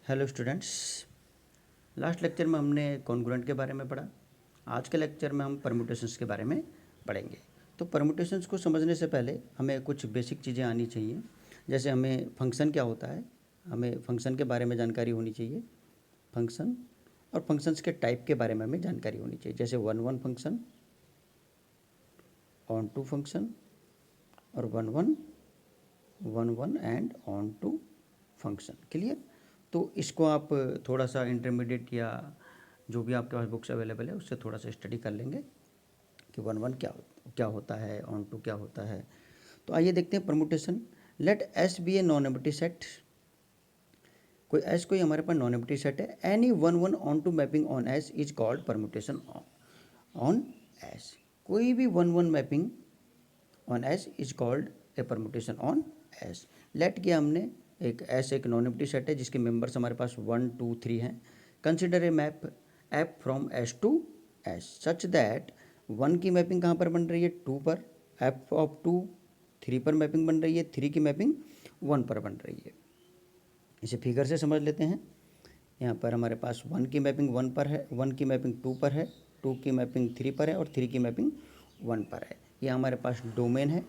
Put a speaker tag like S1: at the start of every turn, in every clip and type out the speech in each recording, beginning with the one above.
S1: Hello students. Last lecture में हमने congruent के बारे में पढ़ा। आज के लेक्चर में हम परम्यूटेशंस के बारे में पढ़ेंगे। तो परम्यूटेशंस को समझने से पहले हमें कुछ बेसिक चीज़ें आनी चाहिए। जैसे हमें फंक्शन क्या होता है, हमें फंक्शन के बारे में जानकारी होनी चाहिए। फंक्शन और फंक्शंस के टाइप के बारे में हमें जानकारी होनी चाहिए। जैसे one one function, onto function और one one one one and onto function. Clear? तो इसको आप थोड़ा सा इंटरमीडिएट या जो भी आपके पास बुक्स अवेलेबल है उससे थोड़ा सा स्टडी कर लेंगे कि वन वन क्या होता है, ऑन टू क्या होता है। तो आइए देखते हैं permutation. Let S be a non empty set. कोई हमारे पास नॉन एम्प्टी सेट है। Any one one onto mapping on S is called permutation on S. कोई भी one one mapping on S is called a permutation on S. Let किया हमने एक non empty set है जिसके members हमारे पास 1 2 3 हैं। Consider a map f from S to S such that 1 की मैपिंग कहाँ पर बन रही है, 2 पर। एफ ऑफ 2 3 पर मैपिंग बन रही है, 3 की मैपिंग 1 पर बन रही है। इसे फिगर से समझ लेते हैं। यहाँ पर हमारे पास 1 की मैपिंग 1 पर है, 1 की मैपिंग 2 पर है, 2 की मैपिंग 3 पर है और 3 की मैपिंग 1 पर है। ये हमारे पास डोमेन है,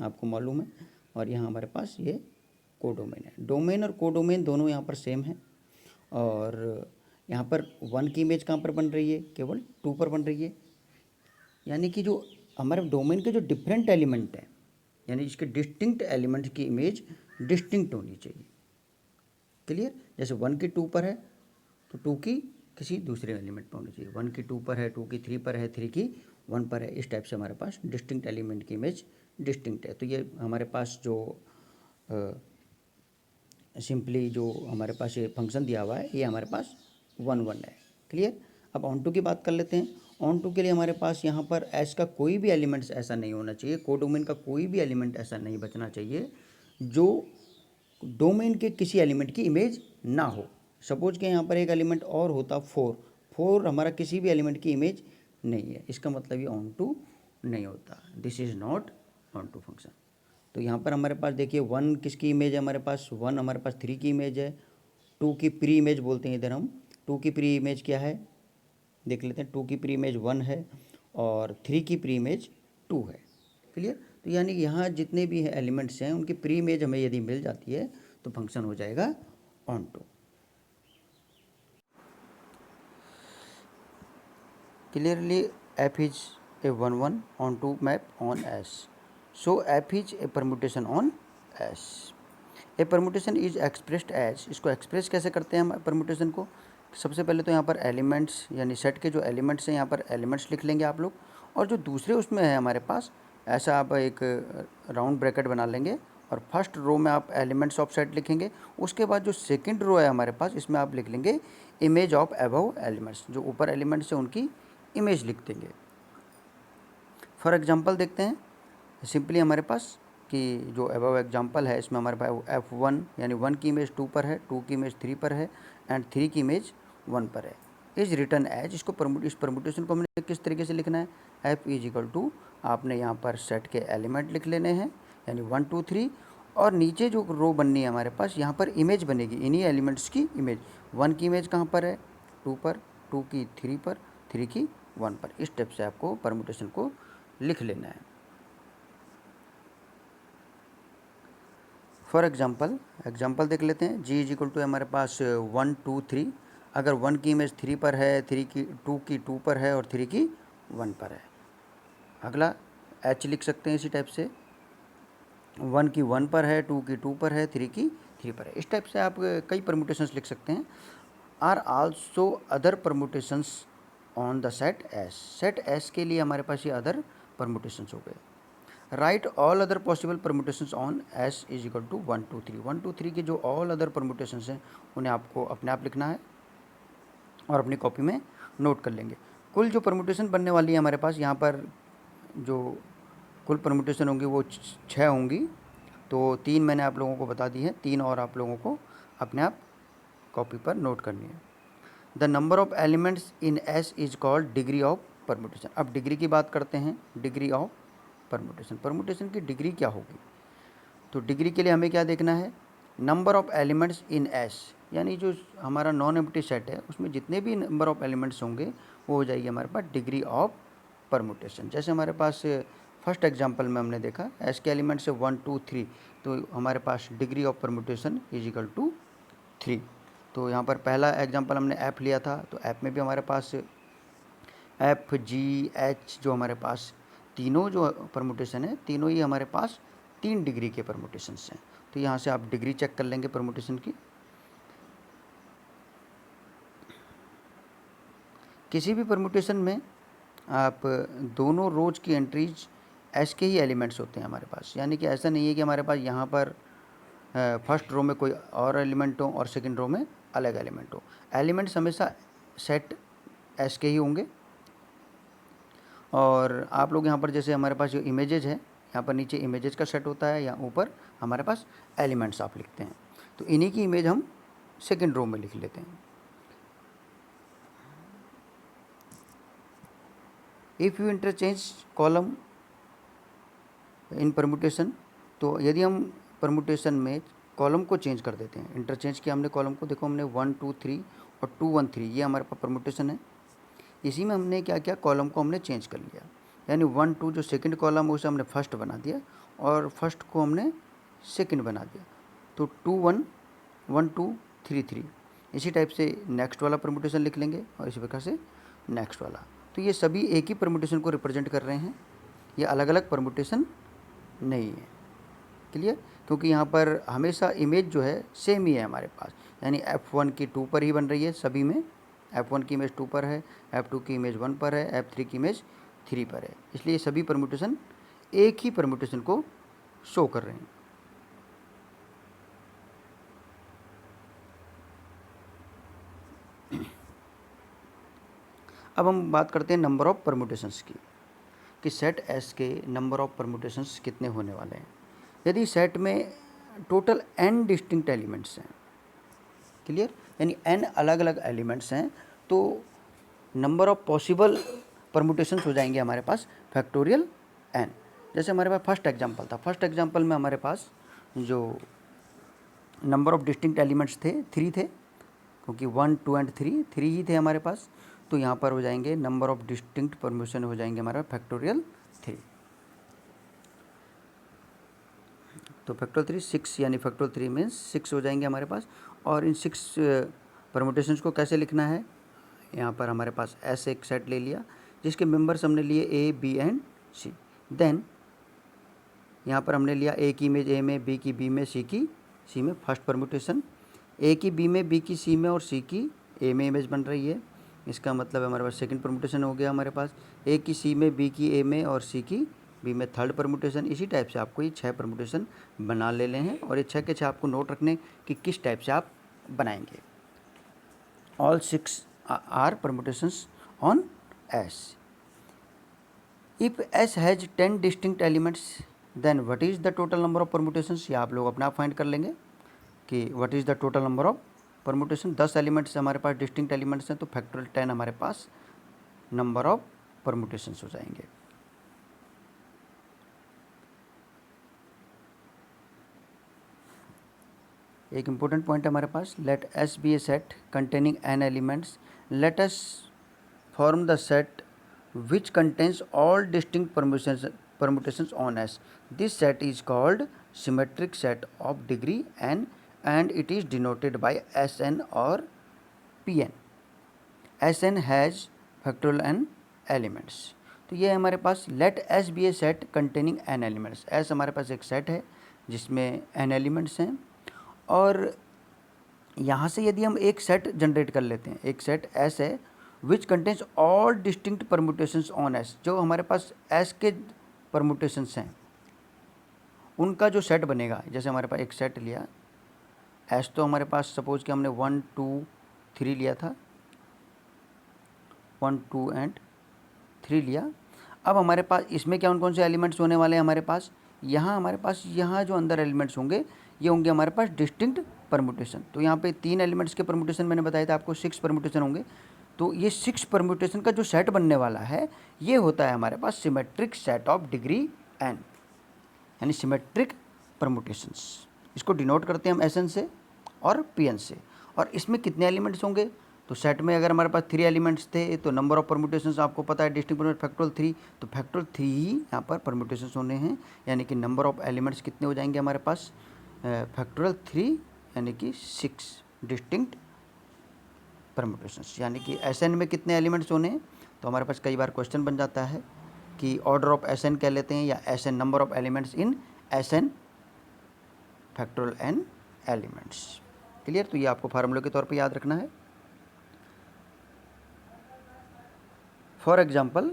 S1: आपको मालूम है। और यहाँ हमारे पास ये कोडोमेन है। डोमेन और कोडोमेन दोनों यहाँ पर सेम है। और यहाँ पर 1 की इमेज कहाँ पर बन रही है, केवल 2 पर बन रही है। यानी कि जो हमारे डोमेन के जो डिफरेंट एलिमेंट हैं, यानी इसके डिस्टिंक्ट एलिमेंट की इमेज डिस्टिंक्ट होनी चाहिए। क्लियर? जैसे 1 की 2 पर है तो 2 की किसी दूसरे एलिमेंट पर होनी चाहिए। 1 की 2 पर है, 2 की 3 पर है, 3 की 1 पर है। इस टाइप से हमारे पास डिस्टिंक्ट एलिमेंट की इमेज डिस्टिंक्ट है। तो ये हमारे पास जो सिंपली जो हमारे पास ये फंक्शन दिया हुआ है ये हमारे पास 1 1 है। क्लियर? अब ऑन टू की बात कर लेते हैं। ऑन टू के लिए हमारे पास यहाँ पर एस का कोई भी एलिमेंट्स ऐसा नहीं होना चाहिए, कोडोमेन का कोई भी एलिमेंट ऐसा नहीं बचना चाहिए जो डोमेन के किसी एलिमेंट की इमेज ना हो। सपोज के यहाँ पर एक एलिमेंट और होता 4, 4 हमारा किसी भी एलिमेंट की इमेज नहीं है, इसका मतलब ये ऑन टू नहीं होता। This is not onto function. तो यहाँ पर हमारे पास देखिए 1 किसकी इमेज है, हमारे पास 1 हमारे पास 3 की इमेज है। 2 की प्री इमेज बोलते हैं इधर हम। 2 की प्री इमेज क्या है देख लेते हैं। 2 की प्री इमेज 1 है और 3 की प्री इमेज 2 है। क्लियर? तो यानी यहाँ जितने भी एलिमेंट्स हैं उनकी प्री इमेज हमें यदि मिल जाती है तो फंक्शन हो जाएगा onto. Clearly f is a 1 1 onto map on S, so f is a permutation on S. A permutation is expressed as. इसको एक्सप्रेस कैसे करते हैं हम परम्यूटेशन को? सबसे पहले तो यहाँ पर एलिमेंट्स यानी सेट के जो एलिमेंट्स हैं यहाँ पर एलिमेंट्स लिख लेंगे आप लोग। और जो दूसरे उसमें है हमारे पास, ऐसा आप एक राउंड ब्रैकेट बना लेंगे और फर्स्ट रो में आप एलिमेंट्स ऑफ सेट लिखेंगे। उसके बाद जो सेकंड रो है हमारे पास इसमें आप लिख लेंगे इमेज ऑफ अबव एलिमेंट्स। जो ऊपर एलिमेंट्स हैं उनकी इमेज लिख देंगे। फॉर एग्जांपल देखते हैं सिंपली हमारे पास कि जो अबव एग्जांपल है इसमें हमारे पास F1 यानी 1 की इमेज 2 पर है, 2 की इमेज 3 पर है एंड 3 की इमेज 1 पर है। Is written as. इसको इस परम्यूटेशन को हमने किस तरीके से लिखना है? F इज इक्वल टू आपने यहाँ पर सेट के एलिमेंट लिख लेने हैं यानी 1 2 3 और नीचे जो रो बननी है हमारे पास यहाँ पर इमेज बनेगी इन्हीं एलिमेंट्स की इमेज। 1 की इमेज कहाँ पर है? 2 पर, 2 की 3 पर, 3 की 1 पर। इस टाइप से आपको परम्यूटेशन को लिख लेना है। फॉर एग्जाम्पल देख लेते हैं। जी इज इक्वल टू हमारे पास 1 2 3। अगर 1 की इमेज 3 पर है, 2 की 2 पर है और 3 की 1 पर है। अगला एच लिख सकते हैं इसी टाइप से। 1 की 1 पर है, 2 की 2 पर है, 3 की 3 पर है। इस टाइप से आप कई परम्यूटेशंस लिख सकते हैं। Are also other permutations on the set S. Set S के लिए हमारे पास ये अदर परम्यूटेशंस हो गए। Right all other possible permutations on S is equal to 1 2 3। 1 2 3 के जो ऑल अदर परम्यूटेशंस हैं उन्हें आपको अपने आप लिखना है और अपनी कॉपी में नोट कर लेंगे। कुल जो परम्यूटेशन बनने वाली है हमारे पास यहाँ पर जो कुल परम्यूटेशन होंगी वो 6 होंगी। तो 3 मैंने आप लोगों को बता दी है, 3 और आप लोगों को अपने आप कॉपी पर नोट करनी है। The number of elements in S is called degree of permutation. अब डिग्री की बात करते हैं। डिग्री ऑफ परम्यूटेशन की डिग्री क्या होगी? तो डिग्री के लिए हमें क्या देखना है? Number of elements in S यानी जो हमारा नॉन एम्प्टी सेट है उसमें जितने भी नंबर ऑफ एलिमेंट्स होंगे वो हो जाएगी हमारे पास डिग्री ऑफ परमुटेशन। जैसे हमारे पास फर्स्ट एग्जांपल में हमने देखा एस के एलिमेंट्स है 1 2 3, तो हमारे पास degree of permutation is equal to 3। तो यहाँ पर पहला एग्जांपल हमने ऐप लिया था, तो ऐप में भी हमारे पास एफ जी एच जो हमारे पास तीनों जो परमुटेशन है तीनों ही हमारे पास 3 डिग्री के परमुटेशंस हैं। तो यहाँ से आप डिग्री चेक कर लेंगे परमुटेशन की। किसी भी परमुटेशन में आप दोनों रोज की एंट्रीज एस के ही एलिमेंट्स होते हैं हमारे पास, यानी कि ऐसा नहीं है कि हमारे पास यहाँ पर फर्स्ट रो में कोई और एलिमेंट हो और सेकंड रो में अलग एलिमेंट हो। एलिमेंट्स हमेशा सेट एस के ही होंगे। और आप लोग यहाँ पर जैसे हमारे पास जो इमेजेज है, यहाँ पर नीचे इमेजेज का सेट होता है, या ऊपर हमारे पास एलिमेंट्स आप लिखते हैं, तो इन्हीं की इमेज हम सेकंड रो में लिख लेते हैं। If you interchange column in permutation, तो यदि हम परमुटेशन में कॉलम को चेंज कर देते हैं, इंटरचेंज किया हमने कॉलम को, देखो हमने 1 2 3 और 2 1 3 ये हमारे पास परमुटेशन है। इसी में हमने क्या किया, कॉलम को हमने चेंज कर लिया, यानी 1 2 जो सेकंड कॉलम है उसे हमने फर्स्ट बना दिया और फर्स्ट को हमने सेकंड बना दिया, तो 2 1 1 2 3 3। इसी टाइप से नेक्स्ट वाला परमुटेशन लिख लेंगे और इसी प्रकार से नेक्स्ट वाला। तो ये सभी एक ही परमुटेशन को रिप्रेजेंट कर रहे हैं, ये अलग अलग परमुटेशन नहीं है। क्लियर? क्योंकि यहाँ पर हमेशा इमेज जो है सेम ही है हमारे पास, यानी F1 की 2 पर ही बन रही है सभी में। F1 की इमेज 2 पर है, F2 की इमेज 1 पर है, F3 की इमेज 3 पर है, इसलिए सभी परमुटेशन एक ही परमुटेशन को शो कर रहे हैं। अब हम बात करते हैं नंबर ऑफ परमुटेशंस की, कि सेट एस के नंबर ऑफ परमुटेशंस कितने होने वाले हैं। यदि सेट में टोटल n डिस्टिंक्ट एलिमेंट्स हैं, क्लियर, यानी n अलग अलग एलिमेंट्स हैं, तो नंबर ऑफ पॉसिबल परमुटेशंस हो जाएंगे हमारे पास फैक्टोरियल n। जैसे हमारे पास फर्स्ट एग्जांपल था, फर्स्ट एग्जांपल में हमारे पास जो नंबर ऑफ डिस्टिंक्ट एलिमेंट्स थे 3 थे, क्योंकि 1 2 एंड 3 ही थे हमारे पास। तो यहाँ पर हो जाएंगे नंबर ऑफ डिस्टिंक्ट परमुटेशन हो जाएंगे हमारा फैक्टोरियल 3। तो फैक्टोरियल 3 6, यानी फैक्टोरियल 3 मीन्स 6 हो जाएंगे हमारे पास। और इन 6 परमुटेशंस को कैसे लिखना है, यहाँ पर हमारे पास ऐसे एक सेट ले लिया जिसके मेंबर्स हमने लिए a b and c. Then यहाँ पर हमने लिया ए की इमेज ए में, बी की बी में, सी की सी में, फर्स्ट परमुटेशन। ए की बी में, बी की सी में और सी की ए में इमेज बन रही है, इसका मतलब हमारे पास सेकंड परमुटेशन हो गया हमारे पास। ए की सी में, बी की ए में और सी की बी में थर्ड परमुटेशन। इसी टाइप से आपको ये 6 परमुटेशन बना लेने हैं, और ये 6 के 6 आपको नोट रखने कि किस टाइप से आप बनाएंगे। All 6 are permutations on S. If S has 10 distinct elements then what is the total number of permutations, ये आप लोग अपना फाइंड कर लेंगे कि what is the total number of permutation. 10 elements हमारे पास डिस्टिंक्ट एलिमेंट्स हैं, तो फैक्टोरियल 10 हमारे पास नंबर ऑफ परमुटेशंस हो जाएंगे। एक इम्पोर्टेंट पॉइंट है हमारे पास, let S be a set containing n elements, let us form the set which contains all distinct permutations on S. This set is called symmetric set of degree n and it is denoted by Sn or Pn. Sn has factorial n elements. तो ये हमारे पास let S be a set containing n elements. S हमारे पास एक set है जिसमें n elements हैं, और यहाँ से यदि हम एक सेट जनरेट कर लेते हैं, एक सेट S है which contains all distinct permutations on S, जो हमारे पास एस के परमुटेशंस हैं उनका जो सेट बनेगा। जैसे हमारे पास एक सेट लिया एस, तो हमारे पास सपोज कि हमने 1 2 3 लिया था, 1 2 एंड 3 लिया। अब हमारे पास इसमें क्या कौन से एलिमेंट्स होने वाले हैं हमारे पास, यहाँ हमारे पास यहाँ जो अंदर एलिमेंट्स होंगे ये होंगे हमारे पास डिस्टिंक्ट परमुटेशन। तो यहाँ पे 3 एलिमेंट्स के परमुटेशन मैंने बताया था आपको, 6 परमुटेशन होंगे। तो ये 6 परम्यूटेशन का जो सेट बनने वाला है ये होता है हमारे पास symmetric set of degree n, यानी सिमेट्रिक परम्यूटेशंस। इसको डिनोट करते हैं हम Sn से और Pn से। और इसमें कितने एलिमेंट्स होंगे, तो सेट में अगर हमारे पास 3 एलिमेंट्स थे तो नंबर ऑफ परम्यूटेशंस आपको पता है डिस्टिंक्ट फैक्टोरियल 3, तो फैक्टोरियल 3 ही यहाँ पर परम्यूटेशंस होने हैं, यानी कि नंबर ऑफ एलिमेंट्स कितने हो जाएंगे हमारे पास, फैक्टोरियल 3 यानी कि 6 डिस्टिंक्ट परम्यूटेशंस। यानी कि एसएन में कितने एलिमेंट्स होने हैं, तो हमारे पास कई बार क्वेश्चन बन जाता है कि ऑर्डर ऑफ एसएन कह लेते हैं या S n number of elements in S n factorial n elements. Clear, तो ये आपको फार्मूले के तौर पे याद रखना है। For example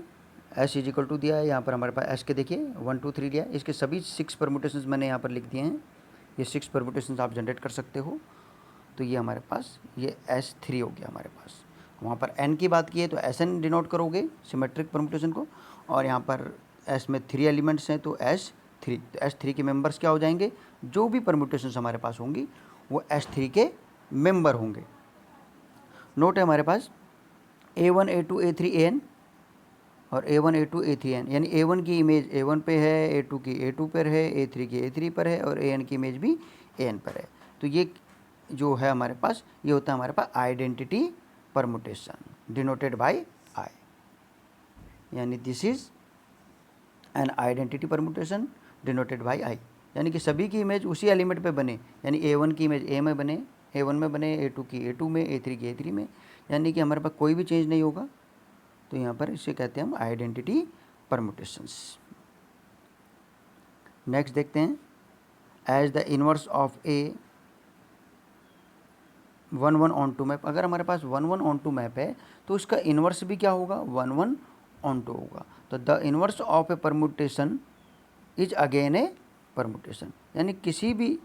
S1: S is equal to दिया है, यहाँ पर हमारे पास एस के देखिए 1 2 3 दिया है, इसके सभी 6 परम्यूटेशंस मैंने यहाँ पर लिख दिए हैं। ये 6 परम्यूटेशंस आप जनरेट कर सकते हो। तो ये हमारे पास ये S3 हो गया हमारे पास। वहाँ पर n की बात की है तो SN डिनोट करोगे सिमेट्रिक परम्यूटेशन को, और यहाँ पर S में 3 एलिमेंट्स हैं तो S3, तो S3 के मेंबर्स क्या हो जाएंगे, जो भी परम्यूटेशंस हमारे पास होंगी वो S3 के मेंबर होंगे। नोट है हमारे पास A1 A2 A3 AN और A1 A2 A3 AN, यानी A1 की इमेज A1 पे है, A2 की A2 पर है, A3 की A3 पर है और AN की इमेज भी AN पर है। तो ये जो है हमारे पास, ये होता है हमारे पास identity permutation denoted by I, यानी this is an identity permutation denoted by I, यानी कि सभी की इमेज उसी एलिमेंट पे बने, यानी A1 की इमेज A में बने, A1 में बने, A2 की A2 में, A3 की A3 में, यानी कि हमारे पास कोई भी चेंज नहीं होगा। तो यहाँ पर इसे कहते हैं हम आइडेंटिटी परम्यूटेशंस। नेक्स्ट देखते हैं, as the inverse of a 1 1 onto map. अगर हमारे पास 1 1 ऑन टू मैप है तो उसका इन्वर्स भी क्या होगा, 1 1 ऑन टू होगा। तो the inverse of A permutation is again A permutation, यानी किसी भी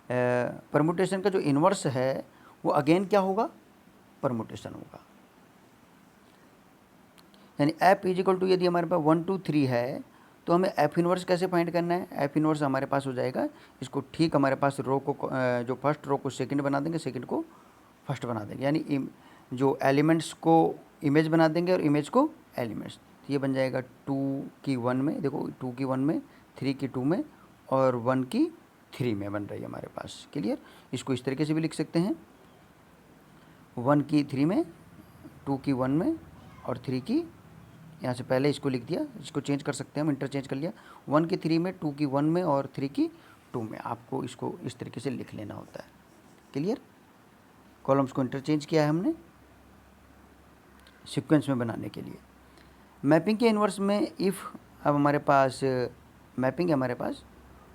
S1: परम्यूटेशन का जो इन्वर्स है वो अगेन क्या होगा, परम्यूटेशन होगा। यानी एफ इज इक्वल टू, यदि हमारे पास 1 2 3 है तो हमें एफ इनवर्स कैसे फाइंड करना है, एफ इनवर्स हमारे पास हो जाएगा, इसको ठीक हमारे पास रो को जो फर्स्ट रो को सेकंड बना देंगे, सेकंड को फर्स्ट बना देंगे, यानी जो एलिमेंट्स को इमेज बना देंगे और इमेज को एलिमेंट्स। तो ये बन जाएगा 2 की 1 में, देखो 2 की 1 में, 3 की 2 में और 1 की 3 में बन रही है हमारे पास। क्लियर, इसको इस तरीके से भी लिख सकते हैं, 1 की 3 में, 2 की 1 में और 3 की, यहाँ से पहले इसको लिख दिया, इसको चेंज कर सकते हैं हम, इंटरचेंज कर लिया, 1 की 3 में, 2 की 1 में और 3 की 2 में। आपको इसको इस तरीके से लिख लेना होता है। क्लियर, कॉलम्स को इंटरचेंज किया है हमने सीक्वेंस में बनाने के लिए। मैपिंग के इन्वर्स में इफ़, अब हमारे पास मैपिंग है हमारे पास,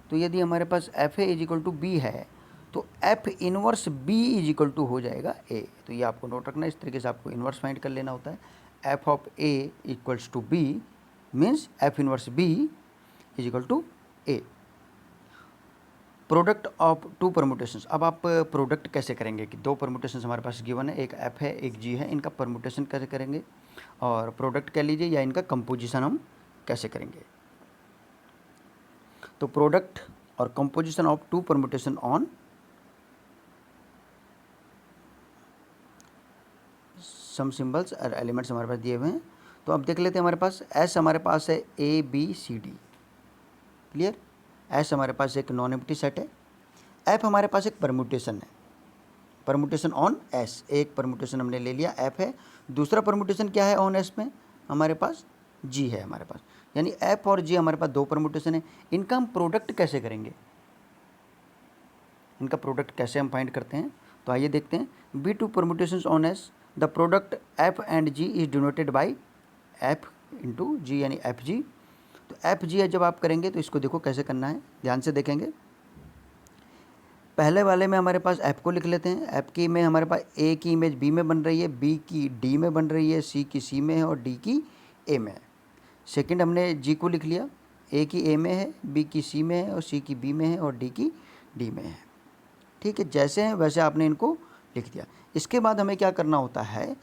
S1: तो यदि हमारे पास F A is equal to B है तो F inverse B is equal to हो जाएगा ए। तो ये आपको नोट रखना है, इस तरीके से आपको इन्वर्स फाइंड कर लेना होता है। F of a equals to b means f inverse B is equal to a. Product of 2 permutations, अब आप प्रोडक्ट कैसे करेंगे कि 2 परम्यूटेशंस हमारे पास गिवन है, एक एफ है एक जी है, इनका परम्यूटेशन कैसे करेंगे, और प्रोडक्ट कह लीजिए या इनका कंपोजिशन हम कैसे करेंगे। तो प्रोडक्ट और composition of 2 permutation on some symbols और एलिमेंट्स हमारे पास दिए हुए हैं। तो अब देख लेते हैं, हमारे पास एस हमारे पास है a b c d. Clear, S हमारे पास एक नॉन एम्प्टी सेट है, एफ हमारे पास एक परम्यूटेशन है, परम्यूटेशन ऑन एस, एक परम्यूटेशन हमने ले लिया एफ है, दूसरा परम्यूटेशन क्या है ऑन एस में, हमारे पास जी है हमारे पास, यानी एफ और जी हमारे पास 2 परम्यूटेशन है। इनका हम प्रोडक्ट कैसे करेंगे, इनका प्रोडक्ट कैसे हम फाइंड करते हैं, तो आइए देखते हैं। Be 2 permutations on S, the product F and G is denoted by F into G, यानी एफ जी। तो एफ जी है जब आप करेंगे तो इसको देखो कैसे करना है, ध्यान से देखेंगे। पहले वाले में हमारे पास एफ को लिख लेते हैं, एफ की में हमारे पास ए की इमेज बी में बन रही है, बी की डी में बन रही है, सी की सी में है और डी की ए में है। सेकंड हमने जी को लिख लिया, ए की ए में है, बी की सी में है और सी की बी में है और डी की डी में है। ठीक है, जैसे हैं वैसे आपने इनको लिख दिया। इसके बाद हमें क्या करना होता है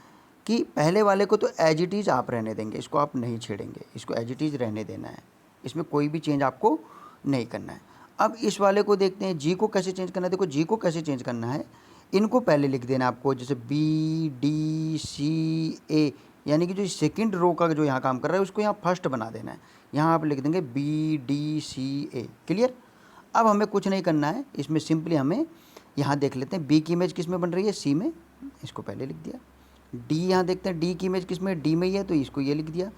S1: कि पहले वाले को तो एज इट इज़ आप रहने देंगे, इसको आप नहीं छेड़ेंगे, इसको एज इट इज़ रहने देना है, इसमें कोई भी चेंज आपको नहीं करना है। अब इस वाले को देखते हैं, जी को कैसे चेंज करना है। देखो जी को कैसे चेंज करना है, इनको पहले लिख देना आपको, जैसे बी डी सी ए, यानी कि जो सेकंड रो का जो यहाँ काम कर रहा है उसको यहाँ फर्स्ट बना देना है, यहाँ आप लिख देंगे बी डी सी ए। क्लियर, अब हमें कुछ नहीं करना है, इसमें सिंपली हमें यहाँ देख लेते हैं बी की इमेज किस में बन रही है, सी में, इसको पहले लिख दिया। डी यहाँ देखते हैं डी की इमेज किस में, डी में ही है, तो इसको ये लिख दिया।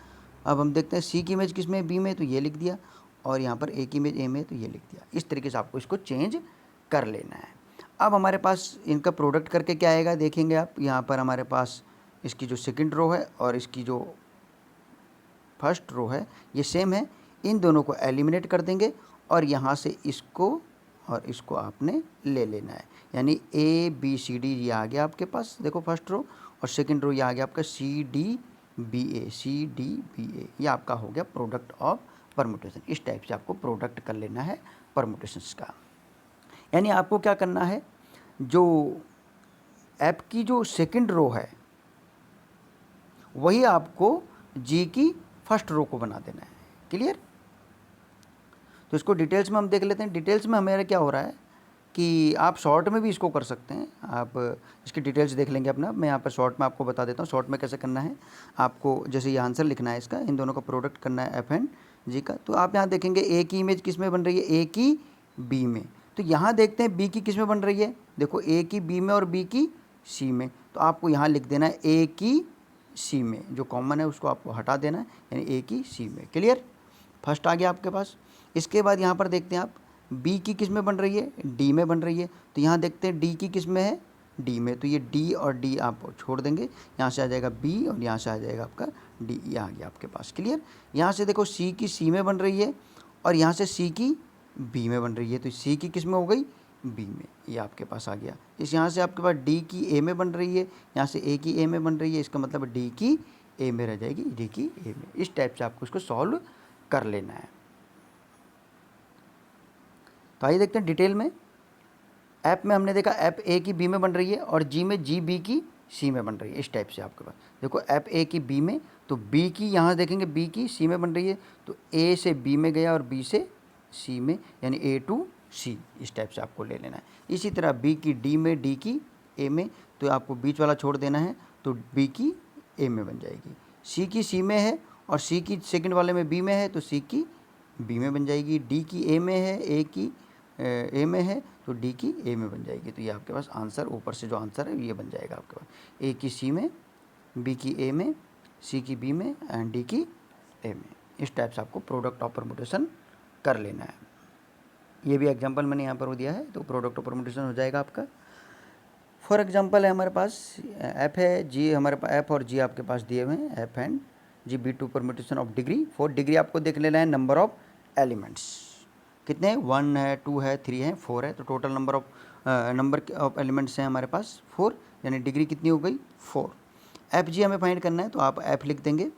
S1: अब हम देखते हैं सी की इमेज किस में, बी में, तो ये लिख दिया। और यहाँ पर ए की इमेज ए में, तो ये लिख दिया। इस तरीके से आपको इसको चेंज कर लेना है। अब हमारे पास इनका प्रोडक्ट करके क्या आएगा देखेंगे आप। यहाँ पर हमारे पास इसकी जो सेकंड रो है और इसकी जो फर्स्ट रो है ये सेम है। इन दोनों को एलिमिनेट कर देंगे और यहाँ से इसको और इसको आपने ले लेना है। यानी ए बी सी डी ये आ गया आपके पास, देखो फर्स्ट रो, और सेकंड रो ये आ गया आपका सी डी बी ए, सी डी बी ए। ये आपका हो गया प्रोडक्ट ऑफ परमुटेशन। इस टाइप से आपको प्रोडक्ट कर लेना है परमुटेशंस का। यानी आपको क्या करना है, जो ऐप की जो सेकंड रो है वही आपको जी की फर्स्ट रो को बना देना है। क्लियर? तो इसको डिटेल्स में हम देख लेते हैं। डिटेल्स में हमारा क्या हो रहा है कि आप शॉर्ट में भी इसको कर सकते हैं। आप इसकी डिटेल्स देख लेंगे अपना। मैं यहाँ पर शॉर्ट में आपको बता देता हूँ शॉर्ट में कैसे करना है। आपको जैसे ये आंसर लिखना है इसका, इन दोनों का प्रोडक्ट करना है एफ एंड जी का। तो आप यहाँ देखेंगे ए की इमेज किस में बन रही है, ए की बी में। तो यहाँ देखते हैं बी की किस में बन रही है, देखो ए की बी में और बी की सी में। तो आपको यहाँ लिख देना है ए की सी में, जो कॉमन है उसको आपको हटा देना है, यानी ए की सी में। क्लियर? फर्स्ट आ गया आपके पास। इसके बाद यहाँ पर देखते हैं आप बी की किस में बन रही है, डी में बन रही है। तो यहाँ देखते हैं डी की किस में है, डी में। तो ये डी और डी आप छोड़ देंगे, यहाँ से आ जाएगा बी और यहाँ से आ जाएगा आपका डी। ये आ गया आपके पास। क्लियर? यहाँ से देखो सी की सी में बन रही है और यहाँ से सी की बी में बन रही है। तो सी की किस में हो गई, बी में। ये आपके पास आ गया। इस यहाँ से आपके पास डी की ए में बन रही है, यहाँ से ए की ए में बन रही है। इसका मतलब डी की ए में रह जाएगी, डी की ए में। इस टाइप से आपको इसको सॉल्व कर लेना है। तो आइए देखते हैं डिटेल में। ऐप में हमने देखा ऐप ए की बी में बन रही है और जी में जी बी की सी में बन रही है। इस टाइप से आपके पास देखो ऐप ए की बी में, तो बी की यहाँ देखेंगे बी की सी में बन रही है। तो ए से बी में गया और बी से सी में, यानी ए टू सी। इस टाइप से आपको ले लेना है। इसी तरह बी की डी में, डी की ए में, तो आपको बीच वाला छोड़ देना है, तो बी की ए में बन जाएगी। सी की सी में है और सी की सेकंड वाले में बी में है, तो सी की बी में बन जाएगी। डी की ए में है, ए की ए में है, तो डी की ए में बन जाएगी। तो ये आपके पास आंसर, ऊपर से जो आंसर है ये बन जाएगा आपके पास। ए की सी में, बी की ए में, सी की बी में एंड डी की ए में। इस टाइप से आपको प्रोडक्ट ऑफ परमुटेशन कर लेना है। ये भी एग्जांपल मैंने यहाँ पर दिया है, तो प्रोडक्ट ऑफ परमुटेशन हो जाएगा आपका। फॉर एग्जांपल है हमारे पास एफ है, जी हमारे पास एफ और जी आपके पास दिए हुए हैं, f and g be two permutation of degree 4 degree. आपको देख लेना है नंबर ऑफ एलिमेंट्स कितने हैं, 1 है, 2 है, 3 है, 4 है। तो टोटल नंबर ऑफ एलिमेंट्स हैं हमारे पास 4, यानी डिग्री कितनी हो गई 4। एफ जी हमें फाइंड करना है, तो आप एफ लिख देंगे,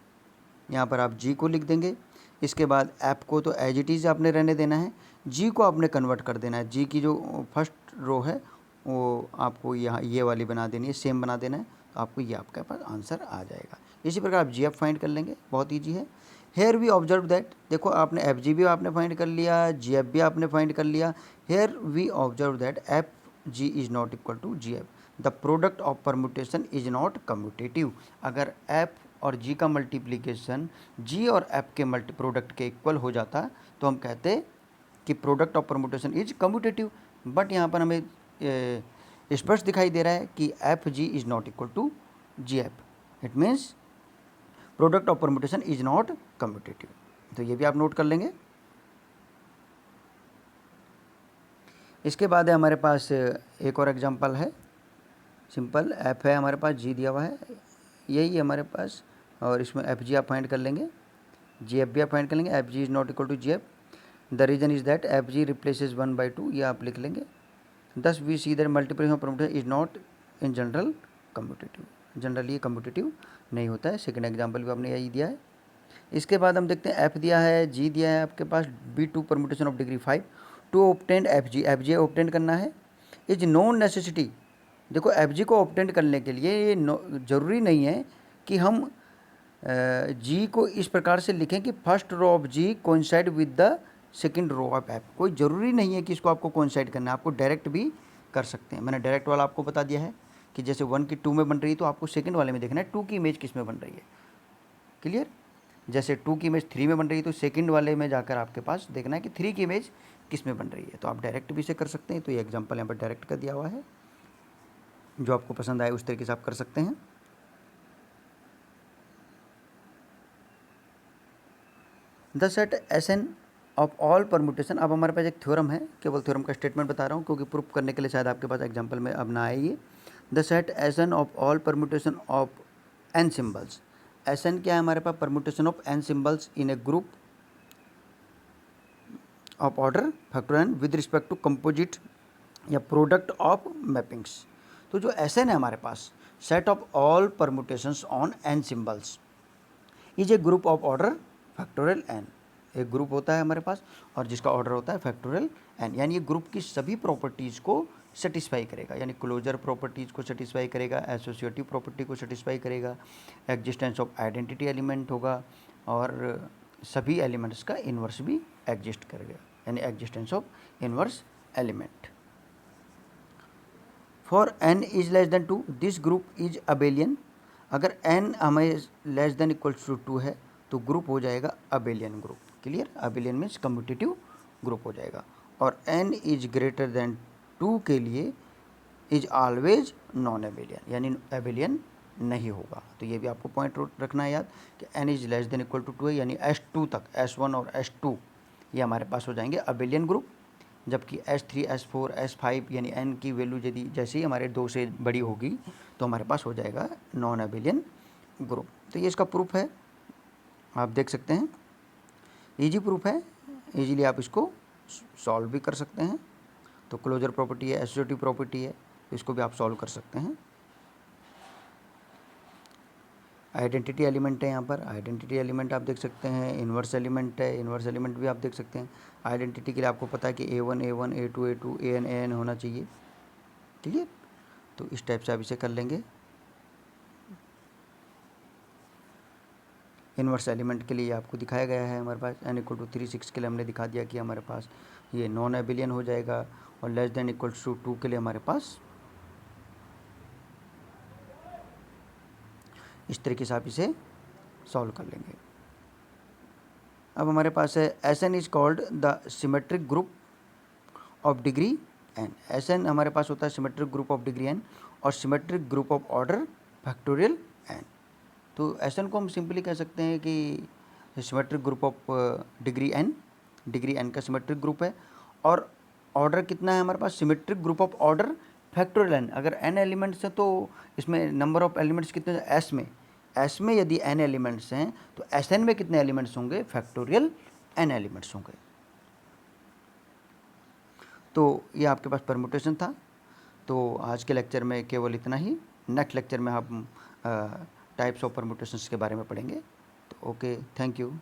S1: यहाँ पर आप जी को लिख देंगे। इसके बाद एफ को तो एज इट इज़ आपने रहने देना है, जी को आपने कन्वर्ट कर देना है। जी की जो फर्स्ट रो है वो आपको यहाँ ये वाली बना देनी है, सेम बना देना है, तो आपको ये आपके पास आंसर आ जाएगा। इसी प्रकार आप जी एफ फाइंड कर लेंगे, बहुत ईजी है। हेयर वी ऑब्जर्व दैट, देखो आपने एफ जी भी आपने फाइंड कर लिया, जी एफ भी आपने फाइंड कर लिया। Here we observe that F G is not equal to ji F, the product of permutation is not commutative. अगर एफ और जी का मल्टीप्लिकेशन जी और एफ के प्रोडक्ट के इक्वल हो जाता तो हम कहते कि product of permutation is commutative. But यहाँ पर हमें स्पष्ट दिखाई दे रहा है कि f ji is not equal to ji f, it means product of permutation is not commutative. तो ये भी आप नोट कर लेंगे। इसके बाद है हमारे पास एक और एग्जांपल है, सिंपल एफ है हमारे पास, जी दिया हुआ है, यही है हमारे पास, और इसमें एफ जी आप फाइंड कर लेंगे, जी एफ भी आप फाइंड कर लेंगे। F ji is not equal to ji F, the reason is that F g replaces 1/2, ये आप लिख लेंगे। Thus we see that multiplication of permutation is not in general commutative, generally ये कम्यूटेटिव नहीं होता है। सेकंड एग्जांपल भी आपने यही दिया है। इसके बाद हम देखते हैं एफ दिया है, जी दिया है आपके पास, be two permutation of degree 5 to obtain F G obtain करना है। इज नॉन नेसेसिटी, देखो एफ जी को ऑब्टेन करने के लिए ये ज़रूरी नहीं है कि हम जी को इस प्रकार से लिखें कि first row of g coincide with the second row of f. कोई ज़रूरी नहीं है कि इसको आपको कोइंसाइड करना है, आपको डायरेक्ट भी कर सकते हैं। मैंने डायरेक्ट वाला आपको बता दिया है कि जैसे 1 की 2 में बन रही है तो आपको सेकंड वाले में देखना है 2 की इमेज किस में बन रही है। क्लियर? जैसे 2 की इमेज 3 में बन रही है तो सेकंड वाले में जाकर आपके पास देखना है कि 3 की इमेज किस में बन रही है। तो आप डायरेक्ट भी इसे कर सकते हैं, तो ये एग्जांपल यहाँ पर डायरेक्ट का दिया हुआ है, जो आपको पसंद आए उस तरीके से आप कर सकते हैं। The set Sn of all permutation. अब हमारे पास एक थ्योरम है, केवल थ्योरम का स्टेटमेंट बता रहा हूँ क्योंकि प्रूफ करने के लिए शायद आपके पास एग्जांपल में अब ना आए ये। The set Sn of all permutation of n symbols. Sn क्या है हमारे पास? Permutation of n symbols in a group of order factor n with respect to composite या प्रोडक्ट ऑफ मैपिंग्स। तो जो Sn है हमारे पास, set of all permutations on n symbols is a group of order factorial n। एक group होता है हमारे पास और जिसका ऑर्डर होता है फैक्टोरियल n, यानी ये ग्रुप की सभी प्रॉपर्टीज़ को सेटिस्फाई करेगा, यानी क्लोजर प्रॉपर्टीज़ को सेटिस्फाई करेगा, एसोसिएटिव प्रॉपर्टी को सेटिस्फाई करेगा, एग्जिस्टेंस ऑफ आइडेंटिटी एलिमेंट होगा और सभी एलिमेंट्स का इन्वर्स भी एग्जिस्ट करेगा, यानी existence of inverse element. For n is less then 2 this group is abelian. अगर n हमें लेस देन इक्वल्स टू 2 है तो ग्रुप हो जाएगा abelian group. Clear? Abelian means commutative group हो जाएगा। और n इज ग्रेटर देन 2 के लिए इज ऑलवेज नॉन एबेलियन, यानी एबेलियन नहीं होगा। तो ये भी आपको पॉइंट रखना है याद कि n is less than equal to 2 है, यानी S2 तक, S1 और S2 ये हमारे पास हो जाएंगे अबेलियन ग्रुप, जबकि S3, S4, S5 यानी n की वैल्यू यदि जैसे ही हमारे 2 से बड़ी होगी तो हमारे पास हो जाएगा नॉन एबेलियन ग्रुप। तो ये इसका प्रूफ है, आप देख सकते हैं, इजी प्रूफ है, इजीली आप इसको सॉल्व भी कर सकते हैं। तो क्लोजर प्रॉपर्टी है, एसोसिएटिव प्रॉपर्टी है, इसको भी आप सॉल्व कर सकते हैं। आइडेंटिटी एलिमेंट है यहाँ पर, आइडेंटिटी एलिमेंट आप देख सकते हैं, इन्वर्स एलिमेंट है, इन्वर्स एलिमेंट भी आप देख सकते हैं। आइडेंटिटी के लिए आपको पता है कि A1 A1, A2 A2, AN AN होना चाहिए। क्लियर? तो इस टाइप से आप इसे कर लेंगे। इन्वर्स एलिमेंट के लिए आपको दिखाया गया है हमारे पास n इक्वल टू 3 6 के लिए हमने दिखा दिया कि हमारे पास ये नॉन एबेलियन हो जाएगा, और लेस देन इक्वल टू 2 के लिए हमारे पास इस तरीके से आप इसे सॉल्व कर लेंगे। अब हमारे पास है Sn is called the symmetric group of degree n। Sn हमारे पास होता है symmetric group of degree n और symmetric group of order factorial n। तो Sn को हम सिंपली कह सकते हैं कि symmetric group of degree n का सिमेट्रिक ग्रुप है, और ऑर्डर कितना है हमारे पास? Symmetric group of order factorial n। अगर n एलिमेंट्स हैं तो इसमें नंबर ऑफ एलिमेंट्स कितने हैं? S में यदि n एलिमेंट्स हैं तो Sn में कितने एलिमेंट्स होंगे? फैक्टोरियल n एलिमेंट्स होंगे। तो ये आपके पास परम्यूटेशन था। तो आज के लेक्चर में केवल इतना ही। नेक्स्ट लेक्चर में हम टाइप्स ऑफ परम्यूटेशंस के बारे में पढ़ेंगे। तो ओके, थैंक यू।